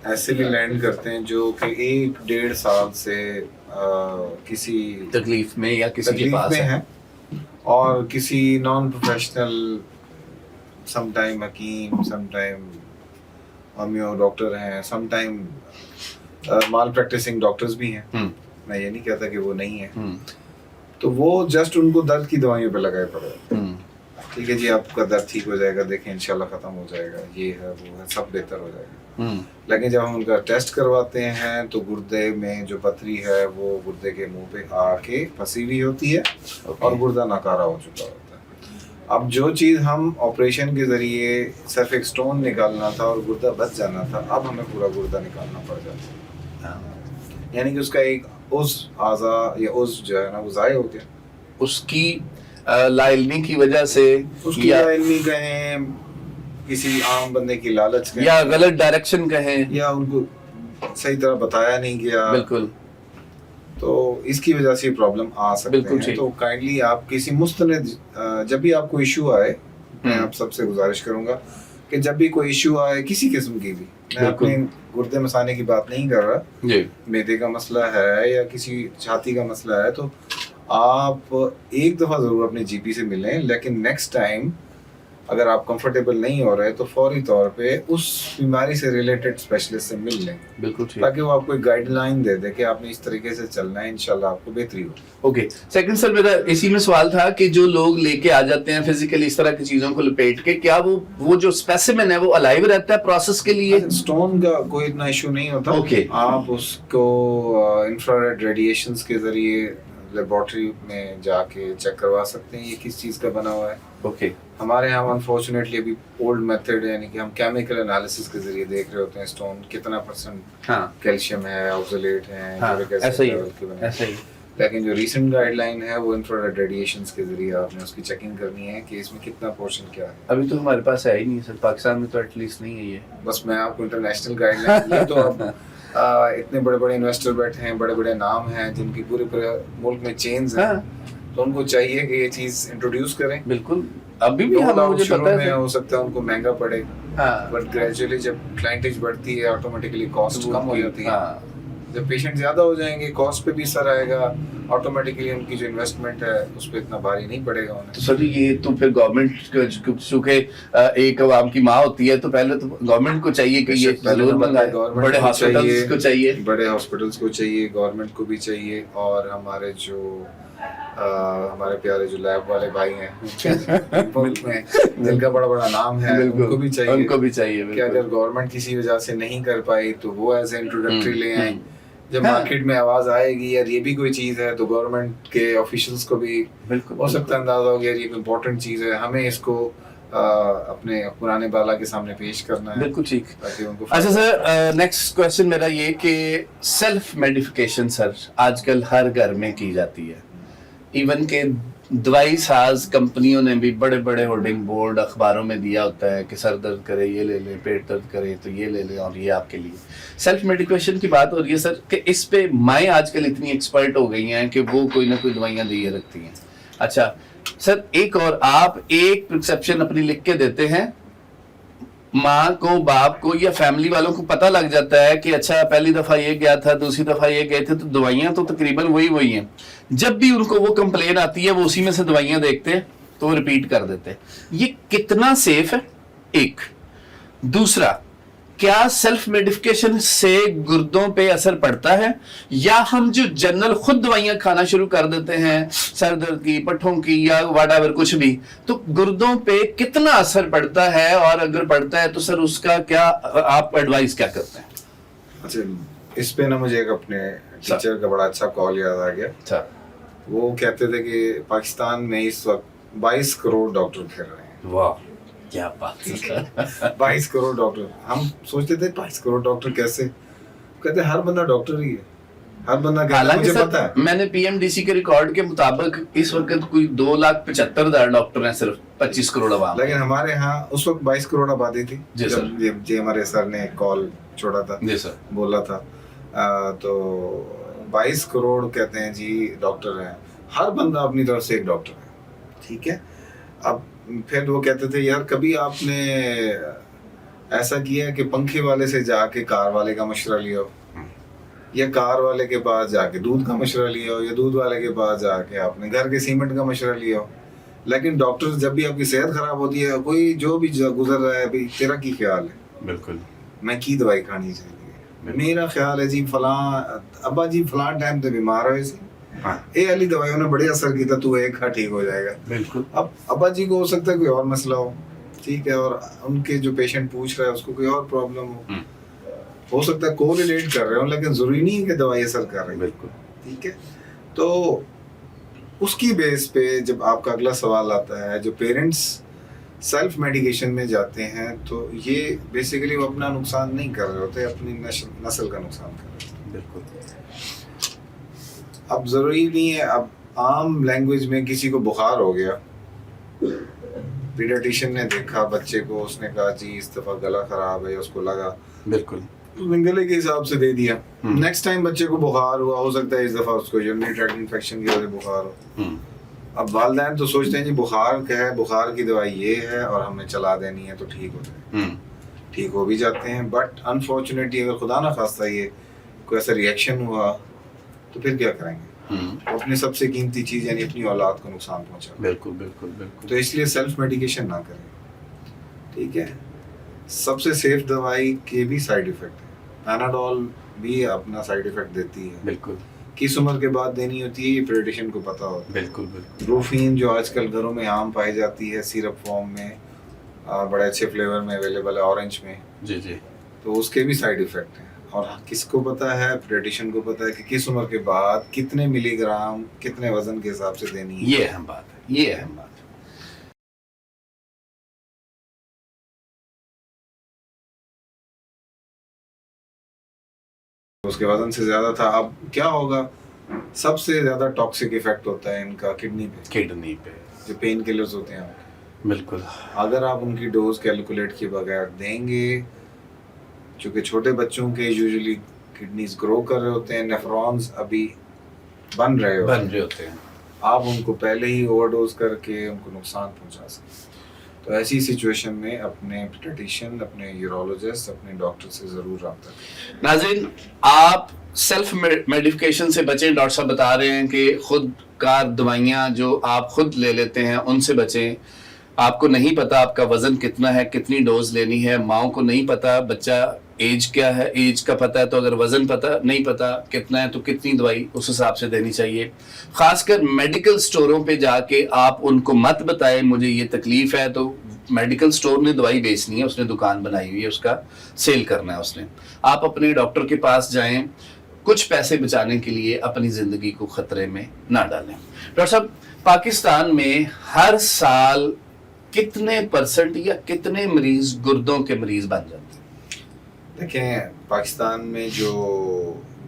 S2: ایسے بھی لینڈ کرتے ہیں جو کہ 1-1.5 سال سے کسی
S1: تکلیف میں یا کسی کے پاس
S2: ہیں, اور کسی نان پروفیشنل, سم ٹائم حکیم, سم ٹائم ہومیو ڈاکٹر ہیں, سم ٹائم مال پریکٹسنگ ڈاکٹرز بھی ہیں. میں یہ نہیں کہتا کہ وہ نہیں ہیں. تو وہ جسٹ ان کو درد کی دوائیوں پہ لگائے پڑے, ٹھیک ہے جی آپ کا درد ٹھیک ہو جائے گا, دیکھیں انشاءاللہ ختم ہو جائے گا, یہ ہے وہ ہے, سب بہتر ہو جائے گا. لیکن جب ہم ان کا ٹیسٹ کرواتے ہیں تو گردے میں جو پتھری ہے وہ گردے کے منہ پہ آ کے پھنسی ہوئی ہوتی ہے, اور گردہ ناکارہ ہو چکا ہوتا ہے. اب جو چیز ہم آپریشن کے ذریعے صرف ایک سٹون نکالنا تھا اور گردہ بچ جانا تھا, اب ہمیں پورا گردہ نکالنا پڑ جاتا ہے. یعنی کہ اس کا ایک اعضا یا جو ہے نا وہ ضائع ہو گیا.
S1: اس کی لا علمی کی وجہ سے,
S2: اس کی لا علمی کہیں, کسی عام بندے کی لالچ کہیں,
S1: یا غلط ڈائریکشن کہیں,
S2: یا ان کو صحیح طرح بتایا نہیں گیا.
S1: بالکل.
S2: تو اس کی وجہ سے پرابلم آ سکتے ہیں. تو کائنڈلی آپ کسی مستند, جب بھی آپ کو ایشو آئے, میں آپ سب سے گزارش کروں گا کہ جب بھی کوئی ایشو آئے کسی قسم کی بھی, میں اپنے گردے مسانے کی بات نہیں کر رہا, معدے کا مسئلہ ہے یا کسی چھاتی کا مسئلہ ہے, تو آپ ایک دفعہ ضرور اپنے جی پی سے ملیں, لیکن نیکسٹ ٹائم اگر آپ کمفرٹیبل نہیں ہو رہے تو فوری طور پہ اس بیماری سے ریلیٹڈ اسپیشلسٹ سے مل لیں,
S1: بالکل ٹھیک.
S2: تاکہ وہ آپ کو ایک گائیڈ لائن دے دے کہ آپ نے اس طریقے سے چلنا ہے, انشاءاللہ آپ کو بہتری ہو.
S1: اوکے. سیکنڈ سر میرا اسی میں سوال تھا کہ جو لوگ لے کے آ جاتے ہیں فزیکلی اس طرح کی چیزوں کو لپیٹ کے, کیا وہ جو اسپیسیمن ہے وہ الائیو رہتا ہے پروسیس کے لیے؟
S2: اسٹون کا کوئی اتنا ایشو نہیں ہوتا.
S1: اوکے.
S2: آپ اس کو انفرارڈ ریڈیشنز کے ذریعے لیبارٹری میں جا کے چیک کروا سکتے ہیں یہ کس چیز کا بنا ہوا ہے.
S1: اوکے.
S2: ہمارے یہاں انفارچونیٹلی ابھی اولڈ میتھڈ یعنی کہ ہم کیمیکل انالیسس کے ذریعے دیکھ رہے ہوتے ہیں اسٹون کتنا پرسنٹ کیلشیم ہے, آکسیلیٹ ہے, یورک ایسڈ لیول کے بنے. لیکن جو ریسنٹ گائیڈ لائن ہے وہ انفرارڈ ریڈیشنز کے ذریعے آپ نے اس کی چیکنگ کرنی ہے کہ اس میں کتنا پورشن کیا ہے.
S1: ابھی تو ہمارے پاس ہے ہی نہیں سر, پاکستان میں تو ایٹ لیسٹ نہیں ہے یہ.
S2: بس میں آپ کو انٹرنیشنل گائیڈ لائن, یہ تو اب اتنے بڑے بڑے انویسٹر بیٹھے ہیں, بڑے بڑے نام ہیں جن کی پورے ملک میں چینز ہیں, تو ان کو چاہیے کہ یہ چیز انٹروڈیوس کریں.
S1: بالکل. ابھی بھی ہم مجھے پتہ ہے
S2: ہو سکتا ہے ان کو مہنگا پڑے, بٹ گریجولی جب کلائنٹیج بڑھتی ہے آٹومیٹکلی کاسٹ کم ہو جاتی ہے. جب پیشنٹ زیادہ ہو جائیں گے کاسٹ پہ بھی اثر آئے گا, آٹومیٹکلی ان کی جو انویسٹمنٹ ہے اس پہ اتنا بھاری نہیں پڑے گا انہیں.
S1: تو سر یہ تو پھر گورنمنٹ چونکہ ایک عوام کی ماں ہوتی ہے تو پہلے تو گورنمنٹ کو چاہیے کہ یہ ضرور منگائے, بڑے ہاسپٹلس کو چاہیے,
S2: بڑے ہاسپٹلس کو چاہیے, گورنمنٹ کو بھی چاہیے, اور ہمارے پیارے جو لیب والے بھائی ہیں ملک میں جن کا بڑا بڑا نام ہے ان کو بھی چاہیے کہ اگر گورنمنٹ کسی وجہ سے نہیں کر پائی تو وہ ایز اے انٹروڈکٹری لے آئیں. جب مارکیٹ میں آواز آئے گی یار یہ بھی کوئی چیز ہے تو گورنمنٹ کے آفیشلس کو بھی ہو سکتا ہے اندازہ ہو گیا یہ ایک امپورٹنٹ چیز ہے, ہمیں اس کو اپنے پرانے بالا کے سامنے پیش کرنا ہے.
S1: بالکل ٹھیک. اچھا سر, نیکسٹ کویسچن میرا یہ کہ سیلف میڈیفیکیشن سر آج کل ہر گھر میں کی جاتی ہے, ایون کہ دوائی ساز کمپنیوں نے بھی بڑے بڑے ہورڈنگ بورڈ اخباروں میں دیا ہوتا ہے کہ سر درد کرے یہ لے لیں, پیٹ درد کرے تو یہ لے لیں, اور یہ آپ کے لیے سیلف میڈیکیشن کی بات ہو رہی ہے سر کہ اس پہ مائیں آج کل اتنی ایکسپرٹ ہو گئی ہیں کہ وہ کوئی نہ کوئی دوائیاں دیے رکھتی ہیں. اچھا سر, ایک اور آپ ایک پرسپشن اپنی لکھ کے دیتے ہیں, ماں کو باپ کو یا فیملی والوں کو پتہ لگ جاتا ہے کہ اچھا پہلی دفعہ یہ گیا تھا, دوسری دفعہ یہ گئے تھے, تو دوائیاں تو تقریباً وہی ہیں. جب بھی ان کو وہ کمپلین آتی ہے وہ اسی میں سے دوائیاں دیکھتے ہیں تو وہ ریپیٹ کر دیتے ہیں. یہ کتنا سیف ہے؟ ایک. دوسرا, کیا سیلف میڈیفیکیشن سے گردوں پہ اثر پڑتا ہے, یا ہم جو جنرل خود دوائیاں کھانا شروع کر دیتے ہیں سر درد کی, پٹھوں کی, یا واٹ ایور کچھ بھی, تو گردوں پہ کتنا اثر پڑتا ہے, اور اگر پڑتا ہے تو سر اس کا کیا آپ ایڈوائز کیا کرتے ہیں؟
S2: اچھا, اس پہ نا مجھے ایک اپنے ٹیچر کا بڑا اچھا کال یاد آ گیا. اچھا, وہ کہتے تھے کہ پاکستان میں اس وقت 22 کروڑ ڈاکٹر پھر رہے ہیں.
S1: واہ کیا بات ہے.
S2: 22 کروڑ ڈاکٹر. ہم سوچتے تھے 22 کروڑ ڈاکٹر کیسے, کہتے ہر بندہ ڈاکٹر ہی ہے, ہر بندہ کہتا ہے مجھے پتا ہے. میں
S1: نے پی ایم ڈی سی کے ریکارڈ کے مطابق اس وقت کوئی 2,75,000 ڈاکٹر ہیں صرف 25 کروڑ عوام.
S2: لیکن ہمارے ہاں اس وقت 22 کروڑ آبادی تھی جب ہمارے سر نے کال چھوڑا تھا, جی سر بولا تھا, تو 22 کروڑ کہتے ہیں جی ڈاکٹر ہیں, ہر بندہ اپنی طرف سے ایک ڈاکٹر ہے. ٹھیک ہے, اب پھر وہ کہتے تھے یار کبھی آپ نے ایسا کیا کہ پنکھے والے سے جا کے کار والے کا مشورہ لیا ہو, یا کار والے کے پاس جا کے دودھ کا مشورہ لیا ہو, یا دودھ والے کے پاس جا کے آپ نے گھر کے سیمنٹ کا مشورہ لیا ہو. لیکن ڈاکٹر جب بھی آپ کی صحت خراب ہوتی ہے, کوئی جو بھی گزر رہا ہے بھائی تیرا کی خیال ہے, بالکل میں کی دوائی کھانی چاہیے, میرا خیال ہے جی فلاں ابا جی فلاں ٹائم تے بیمار ہوئے سی, اے والی دوائیوں نے بڑے اثر کیا, تو ایک کھا ٹھیک ہو جائے گا. بالکل. اب ابا جی کو ہو سکتا ہے کوئی اور مسئلہ ہو, ٹھیک ہے, اور ان کے جو پیشنٹ پوچھ رہا ہے اس کو کوئی اور پرابلم ہو سکتا ہے کو ریلیٹ کر رہے ہوں, لیکن ضروری نہیں ہے کہ دوائی اثر کر رہی. بالکل ٹھیک ہے. تو اس کی بیس پہ جب آپ کا اگلا سوال آتا ہے, جو پیرنٹس سیلف میڈیکیشن میں جاتے ہیں تو یہ بیسیکلی وہ اپنا نقصان نہیں کر رہے ہوتے, اپنی نسل کا نقصان کر رہے ہوتے. بالکل. اب ضروری نہیں ہے, اب عام لینگویج میں کسی کو بخار ہو گیا, پیڈیاٹیشین نے دیکھا بچے کو, اس نے کہا جی اس دفعہ گلا خراب ہے, اس کو لگا, بالکل گلے کے حساب سے دے دیا. نیکسٹ ٹائم بچے کو بخار ہوا, ہو سکتا ہے اس دفعہ اس کو یورینری ٹریکٹ انفیکشن کی وجہ سے بخار ہو. اب والدین تو سوچتے ہیں جی بخار کیا ہے, بخار کی دوائی یہ ہے اور ہمیں چلا دینی ہے تو ٹھیک ہو جائے. ٹھیک ہو بھی جاتے ہیں, بٹ انفارچونیٹلی اگر خدا نہ خواستہ یہ کوئی ایسا ریئیکشن ہوا تو پھر کیا کریں گے. وہ اپنے سب سے قیمتی چیز یعنی اپنی اولاد کو نقصان پہنچا.
S1: بالکل بالکل بالکل.
S2: تو اس لیے سیلف میڈیکیشن نہ کریں. ٹھیک ہے. سب سے سیف دوائی کے بھی سائیڈ افیکٹ ہے. پیناڈول بھی اپنا سائیڈ افیکٹ دیتی ہے.
S1: بالکل.
S2: کس عمر کے بعد دینی ہوتی ہے یہ پیڈیٹیشین کو پتا ہوتا ہے.
S1: بالکل بالکل.
S2: بروفین جو آج کل گھروں میں عام پائی جاتی ہے سیرپ فارم میں, بڑے اچھے فلیور میں اویلیبل ہے, اورنج میں.
S1: جی جی.
S2: تو اس کے بھی سائیڈ افیکٹ ہیں. اور کس کو پتا ہے, پیڈیٹیشین کو پتا ہے کہ کس عمر کے بعد کتنے ملی گرام کتنے وزن کے حساب سے دینی ہے.
S1: یہ اہم بات ہے, یہ اہم بات ہے.
S2: اس کے وزن سے زیادہ تھا. اب کیا ہوگا, سب سے زیادہ ٹاکسک ایفیکٹ ہوتا ہے ان کا کڈنی پہ.
S1: کڈنی پہ
S2: جو پین کلرز ہوتے ہیں.
S1: بالکل.
S2: اگر آپ ان کی ڈوز کیلکولیٹ کیے بغیر دیں گے, چونکہ چھوٹے بچوں کے یوزلی کڈنیز گرو کر رہے ہوتے ہیں, نیفرونز ابھی بن رہے ہوتے ہیں, آپ ان کو پہلے ہی اوور ڈوز کر کے ان کو نقصان پہنچا سکتے ہیں. تو ایسی سچویشن میں اپنے پیڈیٹیشین, اپنے یورولوجسٹ, اپنے ڈاکٹر سے ضرور رابطہ کریں.
S1: ناظرین, آپ سیلف میڈیفکیشن سے بچیں. ڈاکٹر صاحب بتا رہے ہیں کہ خود کار دوائیاں جو آپ خود لے لیتے ہیں ان سے بچیں. آپ کو نہیں پتا آپ کا وزن کتنا ہے, کتنی ڈوز لینی ہے. ماؤں کو نہیں پتا بچہ ایج کیا ہے, ایج کا پتہ ہے تو اگر وزن پتہ نہیں پتا کتنا ہے تو کتنی دوائی اس حساب سے دینی چاہیے. خاص کر میڈیکل سٹوروں پہ جا کے آپ ان کو مت بتائیں مجھے یہ تکلیف ہے, تو میڈیکل سٹور نے دوائی بیچنی ہے, اس نے دکان بنائی ہوئی ہے, اس کا سیل کرنا ہے اس نے. آپ اپنے ڈاکٹر کے پاس جائیں, کچھ پیسے بچانے کے لیے اپنی زندگی کو خطرے میں نہ ڈالیں. ڈاکٹر صاحب, پاکستان میں ہر سال کتنے % یا کتنے مریض گردوں کے مریض بن جاتے ہیں؟
S2: دیکھیں, پاکستان میں جو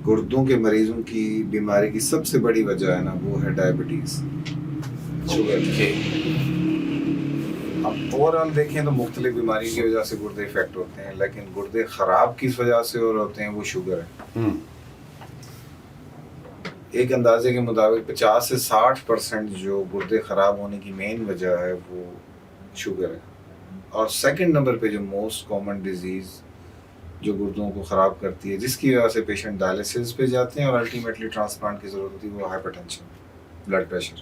S2: گردوں کے مریضوں کی بیماری کی سب سے بڑی وجہ ہے نا, وہ ہے ڈائبٹیز, شوگر. اب اوور آل دیکھیں تو مختلف بیماری کی وجہ سے گردے افیکٹ ہوتے ہیں, لیکن گردے خراب کس وجہ سے اور ہوتے ہیں, وہ شوگر ہے. ایک اندازے کے مطابق 50 سے 60% جو گردے خراب ہونے کی مین وجہ ہے وہ شوگر ہے. اور سیکنڈ نمبر پہ جو موسٹ کامن ڈیزیز جو گردوں کو خراب کرتی ہے, جس کی وجہ سے پیشنٹ ڈائلسس پہ جاتے ہیں اور الٹیمیٹلی ٹرانسپلانٹ کی ضرورت ہوتی ہے, وہ ہائپر ٹینشن, بلڈ پریشر.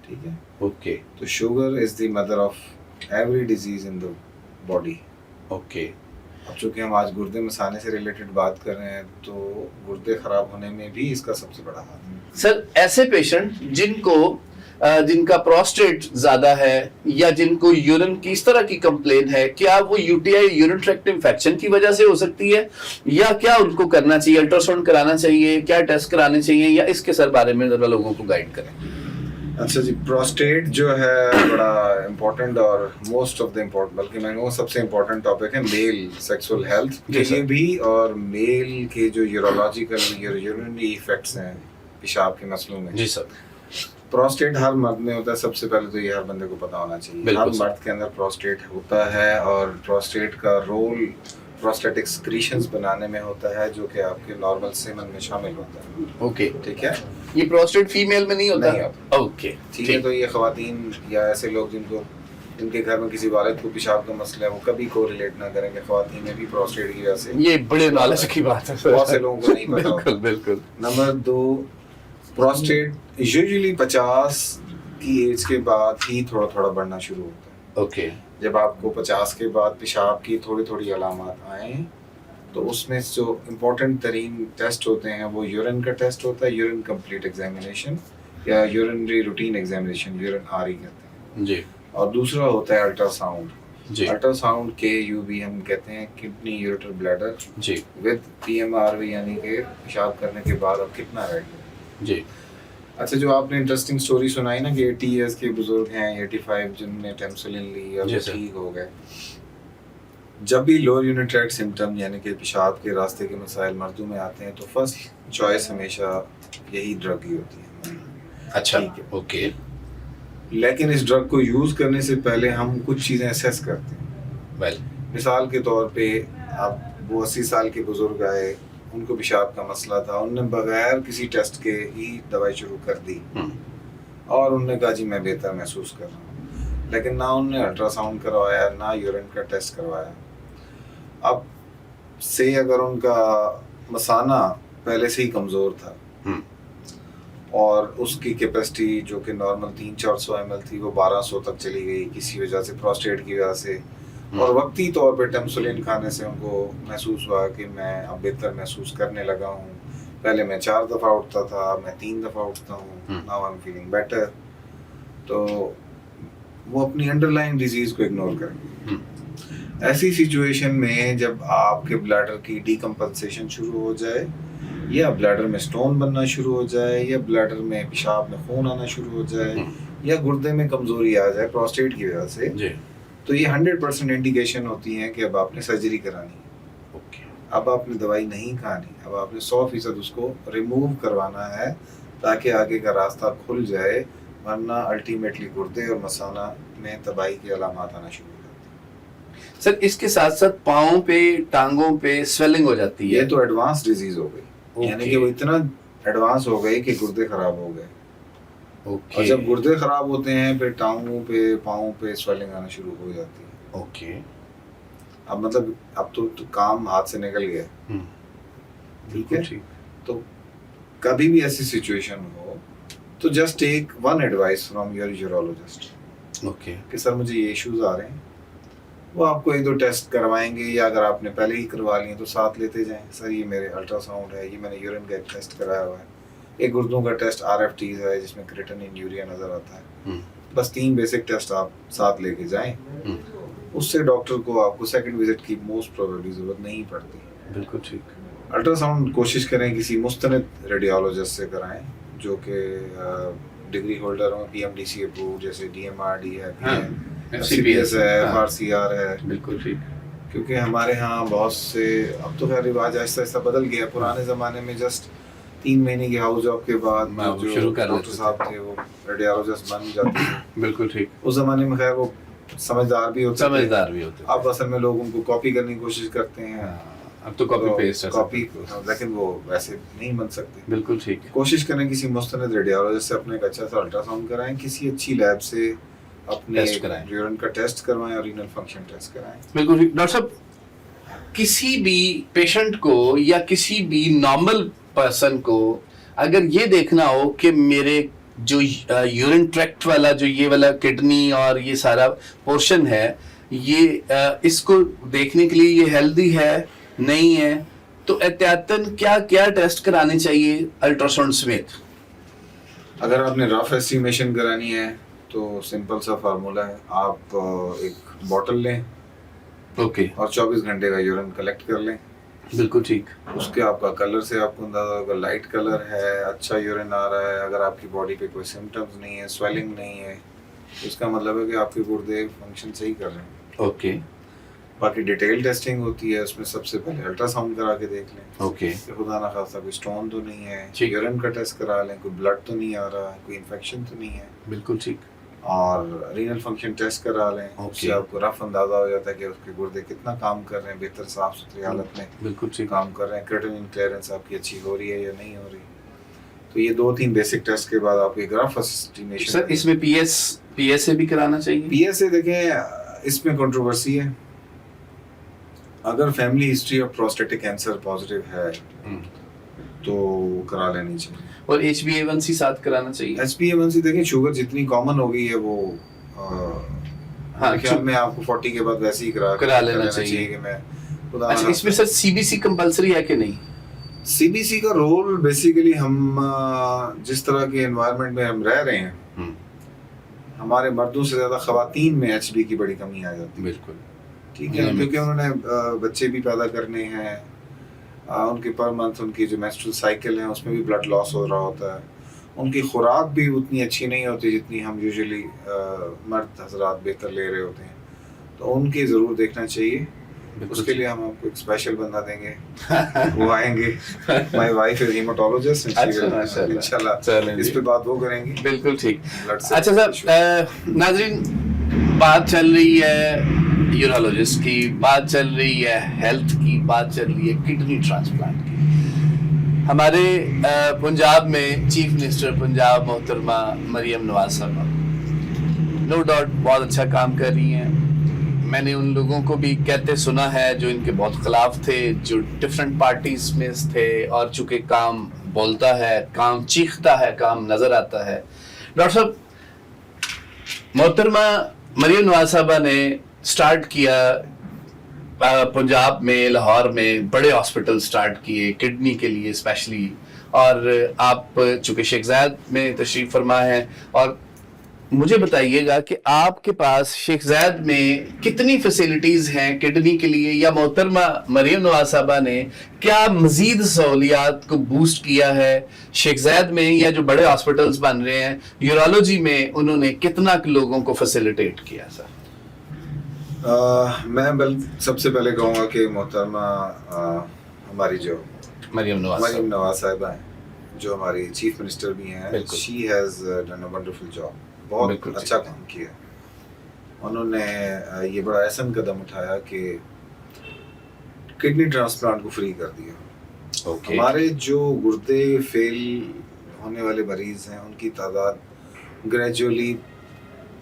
S2: ٹھیک ہے.
S1: اوکے.
S2: تو sugar is the mother of every disease in the body.
S1: Okay.
S2: اب چونکہ ہم آج گردے مسانے سے ریلیٹڈ بات کر رہے ہیں, تو گردے خراب ہونے میں بھی اس کا سب سے بڑا ہاتھ ہے.
S1: سر, ایسے پیشنٹ جن کا پروسٹیٹ زیادہ ہے یا جن کو یورین کی اس طرح کی کمپلین ہے, کیا وہ U T I urine tracked infection کی وجہ سے ہو سکتی ہے, یا کیا ان کو کرنا چاہیے, الٹرا ساؤنڈ کرانا چاہیے, کیا ٹیسٹ کرانے چاہیے, یا اس کے سر بارے میں ذرا لوگوں کو گائیڈ کریں.
S2: اچھا جی, پروسٹیٹ جو ہے بڑا امپورٹنٹ اور موسٹ آف دا امپورٹنٹ, بلکہ میں وہ سب سے امپورٹنٹ ٹاپک ہے میل سیکسول ہیلتھ کے لیے بھی, اور میل کے جو یورولوجیکل یورینری ایفیکٹس ہیں پیشاب کے مسئلوں میں.
S1: جی سر.
S2: پروسٹیٹ ہر مرد میں ہوتا ہے. سب سے پہلے تو یہ ہر بندے کو پتا ہونا چاہیے, ہر مرد کے اندر پروسٹیٹ ہوتا ہے, اور پروسٹیٹ کا رول پروسٹیٹک سکریشنز بنانے میں ہوتا ہے, جو کہ آپ کے نارمل سیمن میں شامل ہوتا ہے.
S1: اوکے.
S2: ٹھیک ہے.
S1: یہ پروسٹیٹ فیمیل میں نہیں ہوتا؟
S2: اوکے. ٹھیک ہے. تو یہ خواتین یا ایسے لوگ جن کے گھر میں کسی والد کو پیشاب کا مسئلہ ہے, وہ کبھی کو ریلیٹ نہ کریں کہ خواتین میں بھی پروسٹیٹ کی وجہ سے.
S1: یہ بڑے نالج کی بات ہے,
S2: بہت سے لوگوں کو نہیں پتا.
S1: بالکل بالکل.
S2: نمبر 2, پروسٹیٹ یوزلی 50 کی ایج کے بعد ہی تھوڑا تھوڑا بڑھنا شروع ہوتا ہے.
S1: اوکے.
S2: جب آپ کو 50 کے بعد پیشاب کی تھوڑی تھوڑی علامات آئیں, تو اس میں جو امپورٹنٹ ترین ٹیسٹ ہوتے ہیں وہ یورین کا ٹیسٹ ہوتا ہے, یورین کمپلیٹ ایگزامینیشن یا urinary routine examination, urine R E کہتے ہیں جی. اور دوسرا ہوتا ہے الٹرا ساؤنڈ جی. Ultrasound K U B ہم کہتے ہیں, کڈنی یوریٹر بلیڈر جی, with P M R V, یعنی کہ پیشاب کرنے کے بعد اب کتنا رہ گیا جی. اچھا, جو آپ نے انٹرسٹنگ سٹوری سنائی نا کہ 80 ایئرس کے بزرگ ہیں, 85, جن نے ٹیمسولین لی اور ٹھیک ہو گئے. جب بھی لوور یونٹ ٹریکٹ سمٹم یعنی کہ پیشاب کے راستے کے مسائل مردوں میں آتے ہیں, تو فرسٹ چوائس ہمیشہ یہی ڈرگ ہی ہوتی ہے.
S1: اچھا, اوکے.
S2: لیکن اس ڈرگ کو یوز کرنے سے پہلے ہم کچھ چیزیں اسیس کرتے ہیں. مثال کے طور پہ اب وہ 80 سال کے بزرگ آئے, ان کو پیشاب کا مسئلہ تھا, انہوں نے بغیر کسی ٹیسٹ کے ہی دوائی شروع کر دی, اور انہوں نے کہا جی میں بہتر محسوس کر رہا ہوں, لیکن نہ انہوں نے الٹرا ساؤنڈ کروایا, نہ یورین کا ٹیسٹ کروایا. اب سے اگر ان کا مثانہ پہلے سے ہی کمزور تھا, اور اس کی کیپیسٹی جو کہ نارمل 300-400 ml تھی وہ 1200 تک چلی گئی کسی وجہ سے، پروسٹیٹ کی وجہ سے، اور وقتی طور پہ ٹیمسولین کھانے سے ان کو محسوس ہوا کہ میں اب بہتر محسوس کرنے لگا ہوں، پہلے میں 4 دفعہ اٹھتا تھا، میں 3 دفعہ اٹھتا ہوں، now I am feeling better. تو وہ اپنی انڈر لائن ڈیزیز کو اگنور کریں گے. ایسی سچویشن میں جب آپ کے بلیڈر کی ڈیکمپنسیشن شروع ہو جائے، یا بلیڈر میں سٹون بننا شروع ہو جائے، یا بلیڈر میں پیشاب میں خون آنا شروع ہو جائے، یا گردے میں کمزوری آ جائے پروسٹیٹ کی وجہ سے، تو یہ 100% انڈیکیشن ہوتی ہے کہ اب آپ نے سرجری کرانی ہے. اب آپ نے دوائی نہیں کھانی، اب آپ نے 100% اس کو ریموو کروانا ہے تاکہ آگے کا راستہ کھل جائے، ورنہ الٹیمیٹلی گردے اور مثانہ میں تباہی کے علامات آنا شروع ہو جاتے ہیں.
S1: سر اس کے ساتھ ساتھ پاؤں پہ، ٹانگوں پہ سویلنگ ہو جاتی ہے.
S2: یہ تو ایڈوانس ڈیزیز ہو گئی، یعنی کہ وہ اتنا ایڈوانس ہو گئی کہ گردے خراب ہو گئے. اور جب گردے خراب ہوتے ہیں پھر ٹانگوں پہ، پاؤں پہ سویلنگ آنا شروع ہو جاتی ہے. اب مطلب اب تو کام ہاتھ سے نکل گیا. ٹھیک ہے، تو کبھی بھی ایسی سچویشن ہو تو just take one advice from your urologist کہ سر مجھے یہ ایشوز آ رہے ہیں. وہ آپ کو 1-2 ٹیسٹ کروائیں گے، یا اگر آپ نے پہلے ہی کروا لیے تو ساتھ لیتے جائیں. سر یہ میرے الٹرا ساؤنڈ ہے، یہ میں نے یورین کا ایک ٹیسٹ کرایا ہوا ہے، ایک گردوں کا ٹیسٹ RFTs ہے جس میں کریٹنین یوریا نظر آتا ہے. بس 3 بیسک ٹیسٹ آپ ساتھ لے کے جائیں. اس سے ڈاکٹر کو آپ کو سیکنڈ وزٹ کی موسٹ پروبیبلی ضرورت نہیں پڑتی.
S1: بالکل ٹھیک.
S2: الٹرا ساؤنڈ کوشش کریں کسی مستند ریڈیولوجسٹ سے کرائیں جو کہ ڈگری ہولڈر ہوں، PMDC اپرووڈ، جیسے DMRD ہے، CPS ہے، FRCR ہے.
S1: بالکل ٹھیک.
S2: کیونکہ ہمارے ہاں بہت سے، اب تو خیر رواج آہستہ آہستہ بدل گیا. پرانے زمانے میں جسٹ 3 مہینے کی ہاؤس جاب کے بعد جو ڈاکٹر صاحب تھے وہ ریڈیولوجسٹ بن جاتے تھے.
S1: بالکل ٹھیک.
S2: اس زمانے میں خیر وہ سمجھدار بھی ہوتے
S1: تھے.
S2: اب اصل میں لوگ ان کو کاپی کرنے کی کوشش کرتے ہیں.
S1: اب تو کاپی پیسٹ ہے
S2: کاپی، لیکن وہ ویسے نہیں بن سکتے.
S1: بالکل ٹھیک.
S2: کوشش کریں کسی مستند ریڈیولوجسٹ سے اپنے ایک اچھا سا الٹرا ساؤنڈ کرائیں، کسی اچھی لیب سے اپنے یورین کا ٹیسٹ کروائیں اور رینل فنکشن ٹیسٹ کرائیں.
S1: بالکل ٹھیک. ڈاکٹر صاحب کسی بھی پیشنٹ کو یا کسی بھی نارمل پرسن کو اگر یہ دیکھنا ہو کہ میرے جو یورین ٹریکٹ والا جو یہ والا کڈنی اور یہ سارا پورشن ہے، یہ اس کو دیکھنے کے لیے یہ ہیلدی ہے نہیں ہے، تو احتیاطاً کیا کیا ٹیسٹ کرانے چاہیے الٹرا ساؤنڈ سمیت؟
S2: اگر آپ نے رف ایسٹیمیشن کرانی ہے تو سمپل سا فارمولا ہے، آپ ایک بوٹل لیں اور 24 گھنٹے کا یورین کلیکٹ کر لیں.
S1: بالکل ٹھیک.
S2: اس کے آپ کا کلر سے آپ کو اندازہ ہوگا، لائٹ کلر ہے، اچھا یورین آ رہا ہے، اگر آپ کی باڈی پہ کوئی سمٹمز نہیں ہے، سویلنگ نہیں ہے، اس کا مطلب ہے کہ آپ کے گردے فنکشن صحیح کر رہے ہیں. باقی ڈیٹیل ٹیسٹنگ ہوتی ہے، اس میں سب سے پہلے الٹرا ساؤنڈ کرا کے دیکھ لیں کہ خدا نخواستہ کوئی سٹون تو نہیں ہے، یورین کا ٹیسٹ کرا لیں، کوئی بلڈ تو نہیں آ رہا ہے، کوئی انفیکشن تو نہیں ہے. بالکل ٹھیک. اور رینل فنکشن ٹیسٹ کرا لیں، اس سے آپ کو رف اندازہ ہو جاتا ہے کہ اس کے گردے کتنا کام کر رہے ہیں، بہتر صاف ستھری حالت میں بالکل کام کر رہے ہیں، کریٹنین کلیئرنس آپ کی اچھی ہو رہی ہے یا نہیں ہو رہی. تو یہ 2-3 بیسک ٹیسٹ کے بعد آپ ایک رف اسٹیمیشن.
S1: سر اس میں پی ایس اے بھی کرانا چاہیے؟
S2: PSA دیکھیں اس میں کنٹروورسی ہے. اگر family history of prostatic cancer positive ہے تو کرا لینی چاہیے. اور
S1: HbA1c ساتھ کرانا چاہیے.
S2: HbA1c دیکھیں شوگر جتنی کامن ہو گئی ہے وہ خیال میں آپ کو 40 کے بعد ویسے ہی کرا لینا چاہیے کہ میں.
S1: اس میں سر CBC کمپلسری ہے کہ نہیں؟
S2: CBC کا رول بیسیکلی ہم جس طرح کے انوائرمنٹ میں ہم رہ رہے ہیں، ہمارے مردوں سے زیادہ خواتین میں HB کی بڑی کمی آ جاتی ہے. بالکل ٹھیک ہے، کیونکہ انہوں نے بچے بھی پیدا کرنے ہیں، ان کے پر منتھ ان کی جو میسٹرل سائیکل ہیں اس میں بھی بلڈ لاس ہو رہا ہوتا ہے، ان کی خوراک بھی اتنی اچھی نہیں ہوتی جتنی ہم یوزلی مرد حضرات بہتر لے رہے ہوتے ہیں. تو ان کی ضرور دیکھنا چاہیے. اس کے لیے ہم آپ کو ایک اسپیشل بندہ دیں گے، وہ آئیں گے. مائی وائف از ہیماٹولوجسٹ، انشاءاللہ اس پہ بات وہ کریں گے. بالکل ٹھیک.
S1: اچھا سر، ناظرین بات چل رہی ہے یورولوجسٹ کی، بات چل رہی ہے ہیلتھ کی، بات چل رہی ہے کڈنی ٹرانسپلانٹ کی. ہمارے پنجاب میں چیف منسٹر پنجاب محترمہ مریم نواز صاحبہ نو ڈاؤٹ بہت اچھا کام کر رہی ہیں. میں نے ان لوگوں کو بھی کہتے سنا ہے جو ان کے بہت خلاف تھے، جو ڈفرینٹ پارٹیز میں تھے، اور چونکہ کام بولتا ہے, کام چیختا ہے, کام نظر آتا ہے. ڈاکٹر صاحب, محترمہ مریم نواز صاحبہ نے سٹارٹ کیا پنجاب میں, لاہور میں بڑے ہاسپٹل سٹارٹ کیے کڈنی کے لیے اسپیشلی, اور آپ چونکہ شیخ زاید میں تشریف فرما ہیں, اور مجھے بتائیے گا کہ آپ کے پاس شیخ زاید میں کتنی فیسلٹیز ہیں کڈنی کے لیے, یا محترمہ مریم نواز صاحبہ نے کیا مزید سہولیات کو بوسٹ کیا ہے شیخ زاید میں, یا جو بڑے ہاسپٹلز بن رہے ہیں یورولوجی میں انہوں نے کتنا لوگوں کو فیسیلیٹیٹ کیا سر؟
S2: میں سب سے پہلے کہوں گا کہ محترمہ ہماری جو
S1: مریم
S2: نواز صاحبہ ہیں, جو ہماری چیف منسٹر بھی ہیں, she has done a wonderful job, بہت اچھا کام کیا. انہوں نے یہ بڑا احسن قدم اٹھایا کہ کڈنی ٹرانسپلانٹ کو فری کر دیا. ہمارے جو گردے فیل ہونے والے مریض ہیں ان کی تعداد گریجولی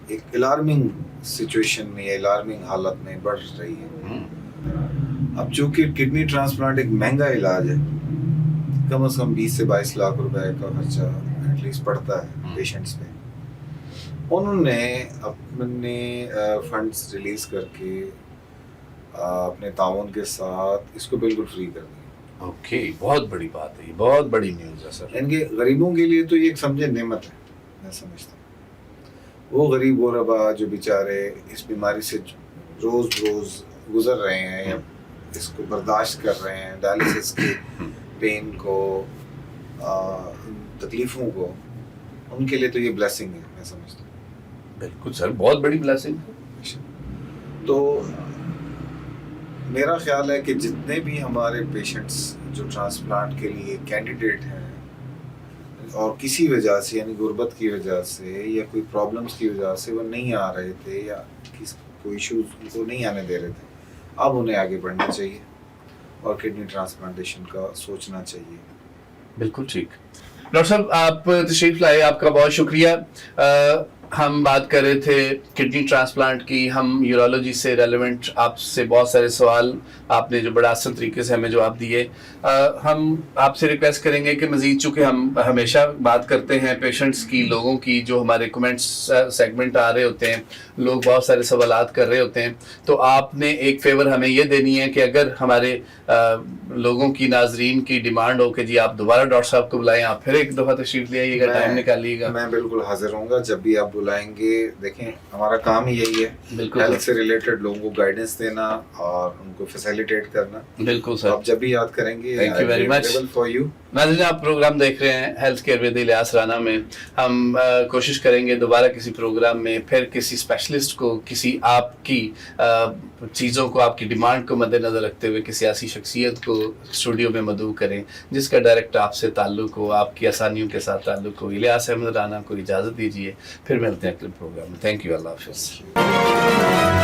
S2: ایک الارمنگ سچویشن میں یا الارمنگ حالت میں بڑھ رہی ہے. اب چونکہ کڈنی ٹرانسپلانٹ ایک مہنگا علاج ہے, کم از کم 20 سے 22 لاکھ روپے کا خرچہ ایٹ لیسٹ پڑتا ہے پیشنٹس پہ, انہوں نے اپنے فنڈز ریلیز کر کے اپنے تعاون کے ساتھ اس کو بالکل فری کر دیا.
S1: اوکے, بہت بڑی بات ہے, بہت بڑی نیوز ہے سر.
S2: ان کے غریبوں کے لیے تو یہ ایک سمجھے نعمت ہے, میں سمجھتا ہوں. وہ غریب غربا جو بیچارے اس بیماری سے روز بروز گزر رہے ہیں یا اس کو برداشت کر رہے ہیں, ڈائلسس کے پین کو, تکلیفوں کو, ان کے لیے تو یہ بلیسنگ ہے, میں سمجھتا ہوں.
S1: بالکل سر, بہت بڑی بلیسنگ ہے.
S2: تو میرا خیال ہے کہ جتنے بھی ہمارے پیشنٹس جو ٹرانسپلانٹ کے لیے کینڈیڈیٹ ہیں اور کسی وجہ سے یعنی غربت کی وجہ سے یا کوئی پرابلمس کی وجہ سے وہ نہیں آ رہے تھے یا کوئی ایشوز ان کو نہیں آنے دے رہے تھے, اب انہیں آگے بڑھنا چاہیے اور کڈنی ٹرانسپلانٹیشن کا سوچنا چاہیے.
S1: بالکل ٹھیک. ڈاکٹر صاحب آپ تشریف لائے, آپ کا بہت شکریہ. ہم بات کر رہے تھے کڈنی ٹرانسپلانٹ کی, ہم یورولوجی سے ریلیونٹ آپ سے بہت سارے سوال آپ نے جو بڑا آسان طریقے سے ہمیں جواب دیے. ہم آپ سے ریکویسٹ کریں گے کہ مزید, چونکہ ہم ہمیشہ بات کرتے ہیں پیشنٹس کی, لوگوں کی, جو ہمارے کمنٹس سیگمنٹ آ رہے ہوتے ہیں, لوگ بہت سارے سوالات کر رہے ہوتے ہیں, تو آپ نے ایک فیور ہمیں یہ دینی ہے کہ اگر ہمارے لوگوں کی, ناظرین کی ڈیمانڈ ہو کہ جی آپ دوبارہ ڈاکٹر صاحب کو بلائیں, آپ پھر ایک دفعہ تشریف لے آئیے گا, ٹائم نکالیے گا.
S2: میں بالکل حاضر ہوں گا جب بھی آپ بلائیں گے. دیکھیں ہمارا کام ہی یہی ہے, ہیلتھ سے ریلیٹڈ لوگوں کو گائیڈنس دینا اور ان کو فیسیلیٹیٹ کرنا.
S1: بالکل سر,
S2: آپ جب بھی یاد کریں گے.
S1: Thank you very much. ناظرین, آپ پروگرام دیکھ رہے ہیں health care with Ilyas Rana میں. ہم کوشش کریں گے دوبارہ کسی پروگرام میں پھر کسی اسپیشلسٹ کو, کسی آپ کی چیزوں کو, آپ کی ڈیمانڈ کو مد نظر رکھتے ہوئے کسی ایسی شخصیت کو اسٹوڈیو میں مدعو کریں جس کا ڈائریکٹ آپ سے تعلق ہو, آپ کی آسانیوں کے ساتھ تعلق ہو. الیاس احمد رانا کو اجازت دیجیے, پھر ملتے ہیں اگلے پروگرام میں. تھینک یو, اللہ حافظ.